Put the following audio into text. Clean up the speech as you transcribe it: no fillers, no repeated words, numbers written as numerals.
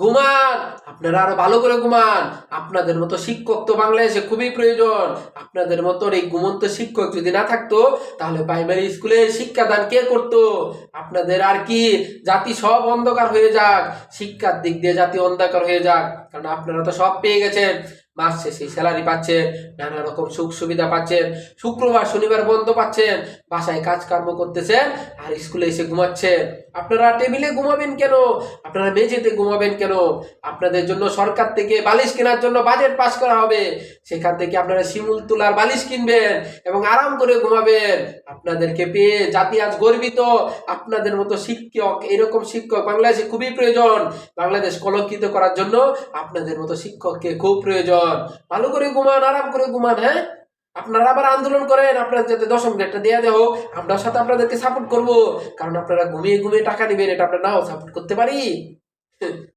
ঘুমান, আপনারা আরো ভালো করে ঘুমান। আপনাদের মতো শিক্ষক তো বাংলাদেশে খুবই প্রয়োজন। আপনাদের মতো এই ঘুমন্ত শিক্ষক যদি না থাকতো তাহলে প্রাইমারি স্কুলে শিক্ষাদান কে করতো? আপনাদের আর কি জাতি সব অন্ধকার হয়ে যাক, শিক্ষার দিক দিয়ে জাতি অন্ধকার হয়ে যাক, কারণ আপনারা তো সব পেয়ে গেছেন। মাস শেষে স্যালারি পাচ্ছেন, নানা রকম সুখ সুবিধা পাচ্ছেন, শুক্রবার শনিবার বন্ধ পাচ্ছেন, বাসায় কাজকর্ম করতেছেন, আর স্কুলে এসে ঘুমাচ্ছেন। আপনারা টেবিলে ঘুমাবেন কেন? আপনারা মেঝেতে ঘুমাবেন কেন? আপনাদের জন্য সরকার থেকে বালিশ কেনার জন্য বাজেট পাস করা হবে, সেখান থেকে আপনারা শিমুল তুলার বালিশ কিনবেন এবং আরাম করে ঘুমাবেন। আপনাদেরকে পেয়ে জাতি আজ গর্বিত। আপনাদের মতো শিক্ষক, এরকম শিক্ষক বাংলাদেশে খুবই প্রয়োজন। বাংলাদেশ কলঙ্কিত করার জন্য আপনাদের মতো শিক্ষককে খুব প্রয়োজন। ভালো করে ঘুমান, আরাম করে ঘুমান। হ্যাঁ, আপনারা আবার আন্দোলন করেন, আপনার যাতে দশম গ্রেডটা দেওয়া দেওয়া হোক। আমরা সাথে আপনাদেরকে সাপোর্ট করব, কারণ আপনারা ঘুমিয়ে ঘুমিয়ে টাকা নেবেন, এটা আমরা নাও সাপোর্ট করতে পারি।